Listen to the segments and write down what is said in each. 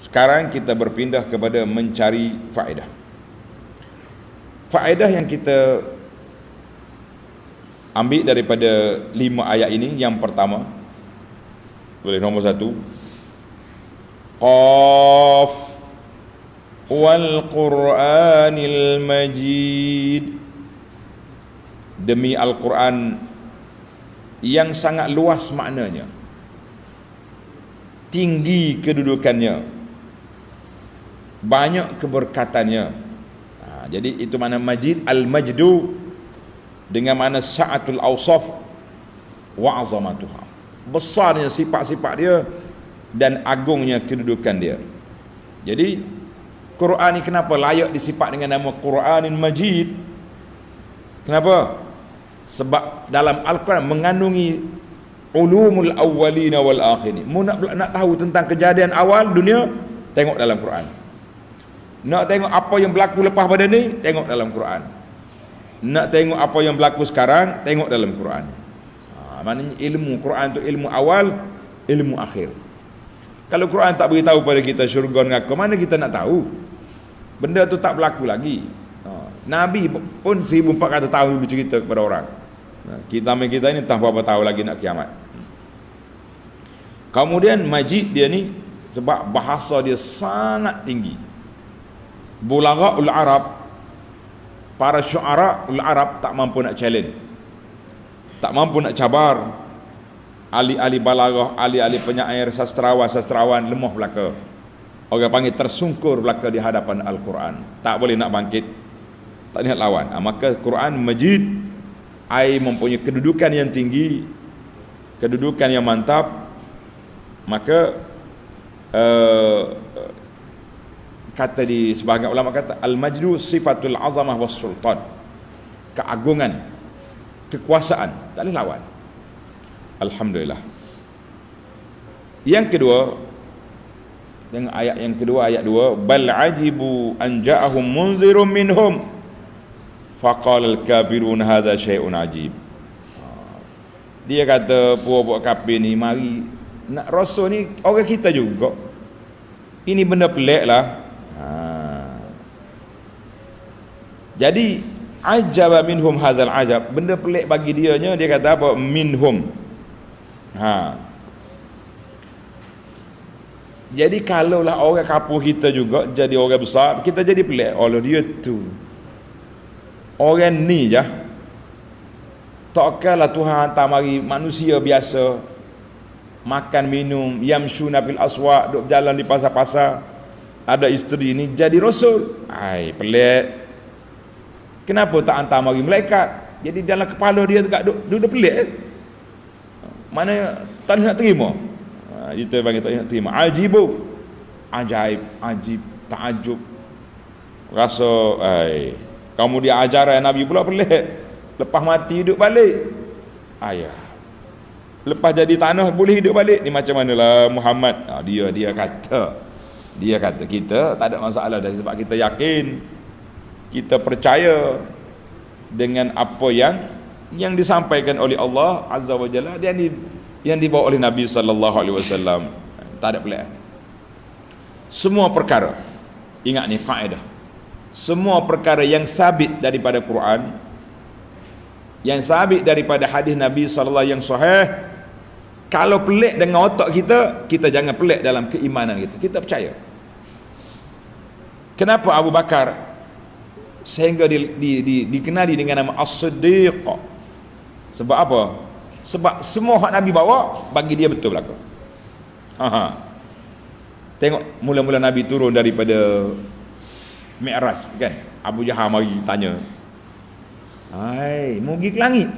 Sekarang kita berpindah kepada mencari faedah. Faedah yang kita ambil daripada 5 ayat ini, yang pertama, boleh nombor 1, Qaf wal Qur'anil Majid, demi Al-Quran yang sangat luas maknanya, tinggi kedudukannya, banyak keberkatannya. Jadi itu makna Majid, Al-Majdu dengan makna sa'atul awsaf wa azamatuha, besarnya sifat-sifat dia dan agungnya kedudukan dia. Jadi Quran ni kenapa layak disifat dengan nama Quranul Majid? Kenapa? Sebab dalam Al-Quran mengandungi ulumul awwalina wal akhirin. Mu nak tahu tentang kejadian awal dunia, tengok dalam Quran. Nak tengok apa yang berlaku lepas pada ni, tengok dalam Quran. Nak tengok apa yang berlaku sekarang, tengok dalam Quran. Maknanya ilmu Quran tu ilmu awal, ilmu akhir. Kalau Quran tak beritahu pada kita syurga neraka, mana kita nak tahu? Benda tu tak berlaku lagi. Nabi pun 1400 tahun dulu cerita kepada orang. Kita ini tak berapa tahu lagi nak kiamat. Kemudian Majid dia ni sebab bahasa dia sangat tinggi. Bulaghaul Arab, para syu'araul Arab tak mampu nak challenge, tak mampu nak cabar. Ahli-ahli balaghah, ahli-ahli penyair, sastrawan lemah belaka. Orang panggil tersungkur belaka di hadapan Al-Quran, tak boleh nak bangkit, tak boleh nak lawan. Maka Quran Majid mempunyai kedudukan yang tinggi, kedudukan yang mantap. Maka kata di sebahagian ulama kata Al-Majdu sifatul azamah was sultan, keagungan, kekuasaan, tak boleh lawan. Alhamdulillah. Yang kedua, dengan ayat yang kedua, ayat 2, bal ajibu an ja'ahum munzirum minhum faqala al-kafirun hadza syai'un ajib. Dia kata puak-puak kafir ni, mari nak rasul ni orang kita juga, ini benda pelik lah. Jadi ajaba minhum hadzal ajab, benda pelik bagi dianya. Dia kata apa? Minhum. Jadi kalaulah orang kampung kita juga jadi orang besar, kita jadi pelik. Allah, dia tu orang ni je, takkanlah Tuhan hantar mari manusia biasa, makan minum, yamshuna fil aswaq, duk berjalan di pasar-pasar, ada isteri ni jadi rasul. Pelik. Kenapa tak hantar mari malaikat? Jadi dalam kepala dia duduk pelik. Mana tak nak terima. Itu bagi tak nak terima. Ajibu, ajaib, ajib, takjub, rasa kamu dia ajaran Nabi pula pelik. Lepas mati hidup balik. Lepas jadi tanah boleh hidup balik. Ni macam manalah Muhammad. Dia kata kita tak ada masalah dah, sebab kita yakin, kita percaya dengan apa yang disampaikan oleh Allah Azza wa Jalla, yang dibawa oleh Nabi sallallahu alaihi wasallam. Tak ada pelik. Semua perkara, ingat ni kaedah, semua perkara yang sabit daripada Quran, yang sabit daripada hadis Nabi sallallahu yang sahih, kalau pelik dengan otak kita jangan pelik dalam keimanan kita percaya. Kenapa Abu Bakar sehingga dikenali dengan nama As-Siddiq? Sebab apa? Sebab semua hak Nabi bawa bagi dia betul belaka. Tengok mula-mula Nabi turun daripada Mi'raj kan, Abu Jahal mari tanya, mau pergi ke langit,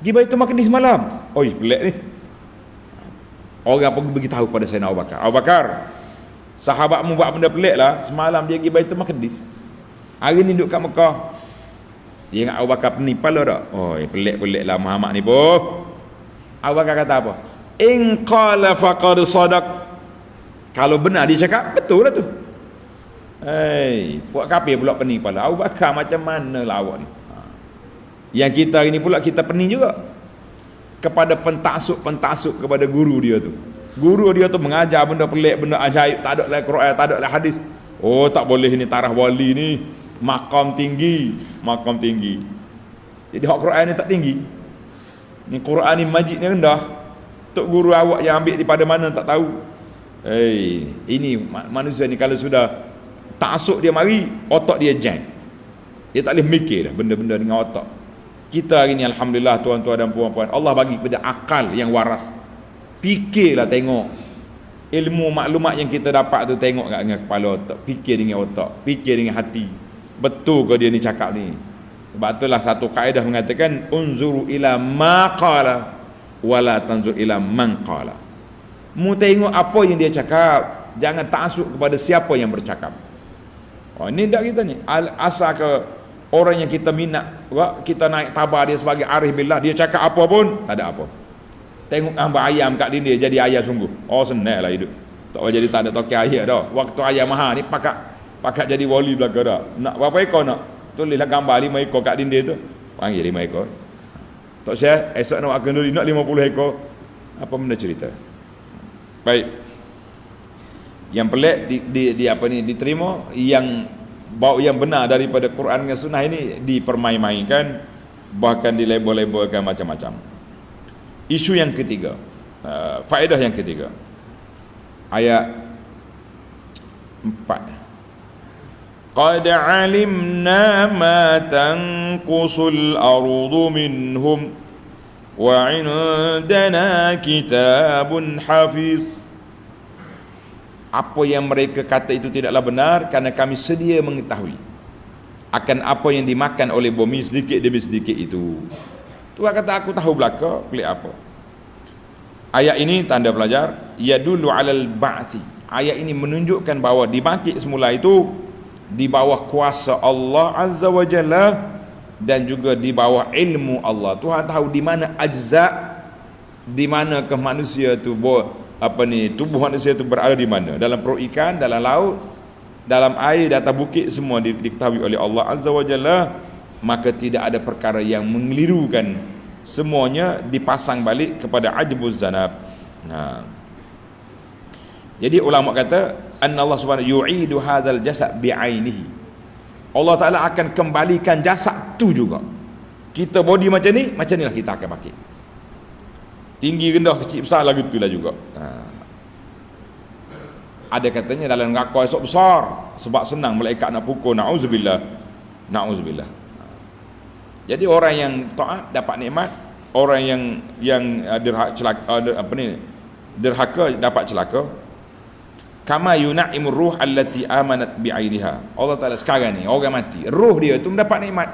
pergi Baitul Maqdis malam. Pelik ni. Orang pergi beritahu pada Sayyidina Abu Bakar, Abu Bakar, sahabatmu buat benda pelik lah, semalam dia pergi Baitul Maqdis, hari ni duduk kat Mekah. Dia ingat Abu Bakar penipu tak? Pelik-pelik lah Muhammad ni pun. Abu Bakar kata apa? In qala faqad sadaq. Kalau benar dia cakap, betul lah tu. Buat kafir pula pening pala. Abu Bakar, macam mana lah awak ni? Yang kita hari ni pula kita pening juga kepada pentaksub kepada guru dia tu. Guru dia tu mengajar benda pelik, benda ajaib, tak ada dalam Quran, tak ada dalam hadis. Oh, tak boleh ni tarah wali ni makam tinggi, makam tinggi. Jadi hak Quran ni tak tinggi. Ni Quran ni majid ni rendah. Tok guru awak yang ambil daripada mana tak tahu. Ini manusia ni kalau sudah taksub dia mari, otak dia jam. Dia tak boleh mikir dah benda-benda dengan otak. Kita hari ni alhamdulillah tuan-tuan dan puan-puan, Allah bagi kepada akal yang waras. Fikirlah, tengok ilmu maklumat yang kita dapat tu, tengok kat dengan kepala otak, fikir dengan otak, fikir dengan hati. Betul ke dia ni cakap ni? Sebab itulah satu kaedah mengatakan unzuru ila ma qala wala tanzur ila man qala. Mu tengok apa yang dia cakap, jangan taksub kepada siapa yang bercakap. Oh, ini dak kita ni. Asal ke orang yang kita minat, kita naik tabar dia sebagai arif billah, dia cakap apa pun tak ada apa. Tengok gambar ayam kat dinding jadi ayam sungguh. Oh, senanglah hidup. Tak boleh jadi tak ada tokai ayam dah. Waktu ayam mahal ni pakat jadi wali belaka dah. Nak berapa ekor nak? Tulislah gambar 5 ekor kat dinding tu. Panggil 5 ekor. Tak saya esok nak akan nak 50 ekor. Apa benda cerita? Baik. Yang pelik di apa ni diterima, yang bau yang benar daripada Quran dan Sunnah ini dipermain-mainkan, bahkan dilabel-labelkan macam-macam. Isu yang ketiga, faedah yang ketiga, ayat 4. Qad alimna ma tanqusul ardu minhum wa indana kitabun hafiz. Apa yang mereka kata itu tidaklah benar, kerana kami sedia mengetahui akan apa yang dimakan oleh bumi sedikit demi sedikit itu. Tuhan kata aku tahu belaka, pelik apa. Ayat ini tanda pelajar, yadullu alal ba'thi. Ayat ini menunjukkan bahawa dibangkit semula itu di bawah kuasa Allah Azza wa Jalla dan juga di bawah ilmu Allah. Tuhan tahu di mana ajza, di mana ke manusia tu tubuh manusia itu berada di mana, dalam perut ikan, dalam laut, dalam air, di atas bukit, semua diketahui oleh Allah Azza wa Jalla. Maka tidak ada perkara yang mengelirukan, semuanya dipasang balik kepada ajbuz zanab. Jadi ulama kata anna Allah subhanahu yu'idu hadzal jasad bi'ainihi. Allah Taala akan kembalikan jasad tu juga. Kita body macam ni lah kita akan pakai. Tinggi, rendah, kecil, besar lagu itulah juga. Ada katanya dalam neraka esok besar sebab senang malaikat nak pukul. Na'udzubillah. Jadi orang yang taat dapat nikmat, orang yang derhaka dapat celaka. Kama yuna'imur ruh allati amanat bi'ainiha. Allah Taala sekarang ni orang mati, ruh dia tu mendapat nikmat.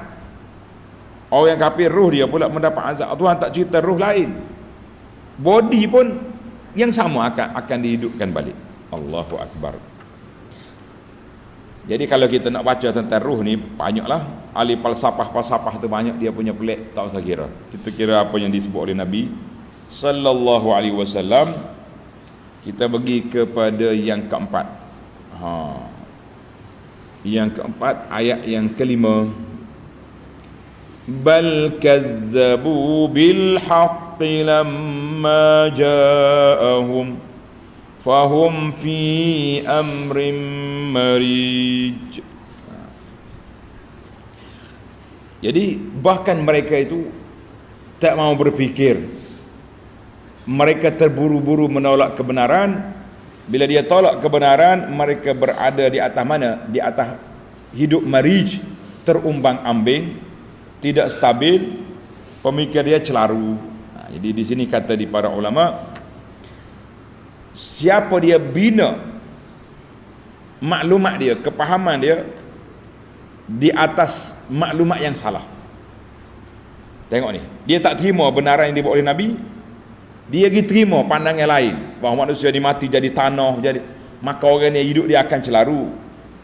Orang kafir ruh dia pula mendapat azab. Tuhan tak cerita ruh lain. Body pun yang sama akan dihidupkan balik. Allahu Akbar. Jadi kalau kita nak baca tentang ruh ni, banyaklah ahli falsafah tu banyak dia punya pelik, tak usah kira. Kita kira apa yang disebut oleh Nabi sallallahu alaihi wasallam. Kita pergi kepada yang keempat. Yang keempat, ayat yang kelima. Bal kazzabu bil haqqi lamma ja'ahum fahum fi amrin marij. Jadi bahkan mereka itu tak mau berfikir. Mereka terburu-buru menolak kebenaran. Bila dia tolak kebenaran, mereka berada di atas mana? Di atas hidup marij, terumbang-ambing, tidak stabil, pemikir dia celaru. Jadi di sini kata di para ulama, siapa dia bina maklumat dia, kepahaman dia di atas maklumat yang salah. Tengok ni, dia tak terima benaran yang dibawa oleh Nabi, dia pergi terima pandangan lain bahawa manusia ni mati jadi tanah, maka orang ni hidup dia akan celaru.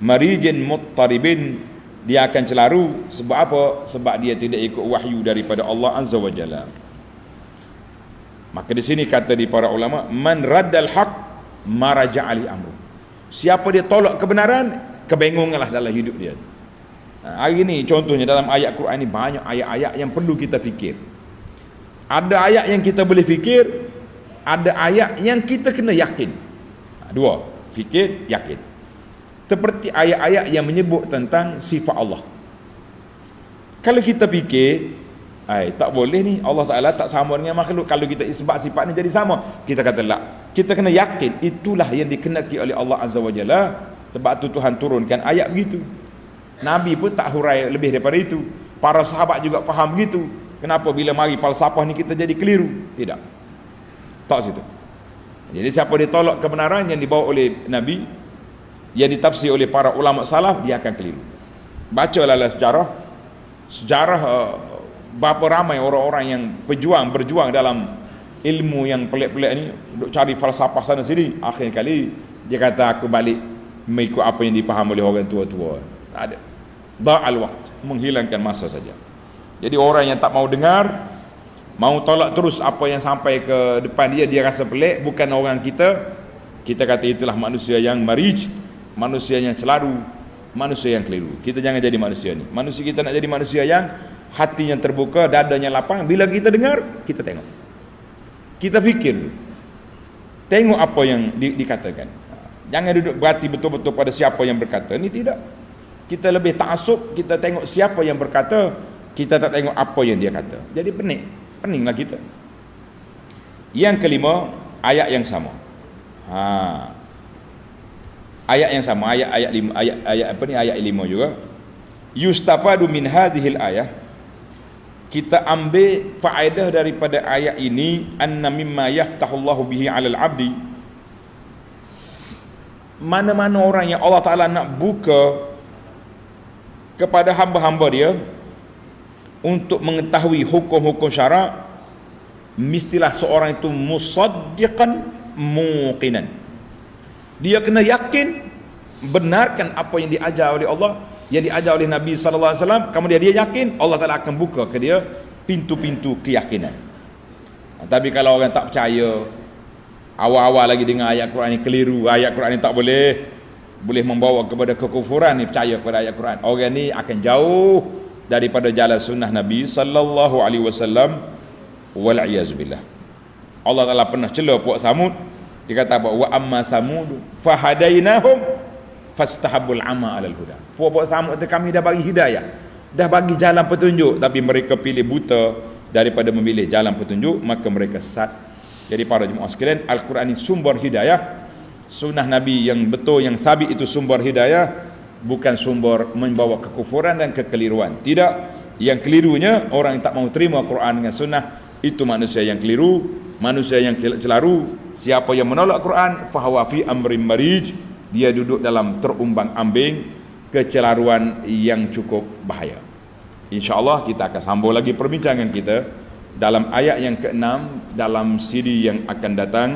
Marijin muttaribin, dia akan celaru. Sebab apa? Sebab dia tidak ikut wahyu daripada Allah Azza wa Jalla. Maka di sini kata di para ulama, man raddal haq maraja ali amru. Siapa dia tolak kebenaran, kebingunganlah dalam hidup dia. Hari ni contohnya dalam ayat Quran ni banyak ayat-ayat yang perlu kita fikir. Ada ayat yang kita boleh fikir, ada ayat yang kita kena yakin. Dua, fikir, yakin. Seperti ayat-ayat yang menyebut tentang sifat Allah. Kalau kita fikir, tak boleh ni, Allah Ta'ala tak sama dengan makhluk. Kalau kita isbat sifat ni jadi sama, kita kata tak. Kita kena yakin itulah yang dikehendaki oleh Allah Azza wa Jalla. Sebab tu Tuhan turunkan ayat begitu. Nabi pun tak hurai lebih daripada itu. Para sahabat juga faham begitu. Kenapa bila mari falsafah ni kita jadi keliru? Tidak. Tak situ. Jadi siapa ditolak kebenaran yang dibawa oleh Nabi, yang ditafsir oleh para ulama salaf, dia akan keliru. Bacalah sejarah berapa ramai orang-orang yang berjuang dalam ilmu yang pelik-pelik ni, duk cari falsafah sana sini, akhir kali dia kata aku balik mengikut apa yang dipaham oleh orang tua-tua. Tak ada. Da'al waqt, menghilangkan masa saja. Jadi orang yang tak mau dengar, mau tolak terus apa yang sampai ke depan dia rasa pelik, bukan orang kita kata itulah manusia yang marij, manusia yang celaru, manusia yang keliru. Kita jangan jadi manusia ni. Manusia kita nak jadi manusia yang hatinya terbuka, dadanya lapang. Bila kita dengar, kita tengok, kita fikir, tengok apa yang dikatakan. Jangan duduk berhati betul-betul pada siapa yang berkata. Ini tidak. Kita lebih ta'assub, kita tengok siapa yang berkata, kita tak tengok apa yang dia kata. Jadi peninglah kita. Yang kelima, ayat yang sama. Ayat yang sama, ayat 5 juga. Yustafadu min hadhil ayah, kita ambil faedah daripada ayat ini, anna mimma yaftahullahu bihi 'alal 'abdi, mana-mana orang yang Allah Ta'ala nak buka kepada hamba-hamba dia untuk mengetahui hukum-hukum syarak, mestilah seorang itu musaddiqan muqinan. Dia kena yakin, benarkan apa yang diajar oleh Allah, yang diajar oleh Nabi sallallahu alaihi wasallam. Kemudian dia yakin Allah Taala akan buka ke dia pintu-pintu keyakinan. Tapi kalau orang tak percaya, awal-awal lagi dengar ayat Quran ni keliru, ayat Quran ni tak boleh membawa kepada kekufuran, ni percaya kepada ayat Quran, orang ni akan jauh daripada jalan sunnah Nabi sallallahu alaihi wasallam, wal iyaz billah. Allah Taala pernah cela puak Samud. Dia kata apa? Wa amma samud fahadainahum fastahabbul ama alal huda. Puak Samud tu kami dah bagi hidayah, dah bagi jalan petunjuk, tapi mereka pilih buta daripada memilih jalan petunjuk, maka mereka sesat. Jadi para jemaah sekalian, Al-Quran ini sumber hidayah. Sunnah Nabi yang betul, yang sabit itu sumber hidayah, bukan sumber membawa kekufuran dan kekeliruan. Tidak. Yang kelirunya orang yang tak mau terima Quran dengan sunnah, itu manusia yang keliru, manusia yang celaru. Siapa yang menolak Quran, fahuwa fi amrin marij, dia duduk dalam terumbang-ambing kecelaruan yang cukup bahaya. InsyaAllah kita akan sambung lagi perbincangan kita dalam ayat yang ke-6 dalam siri yang akan datang.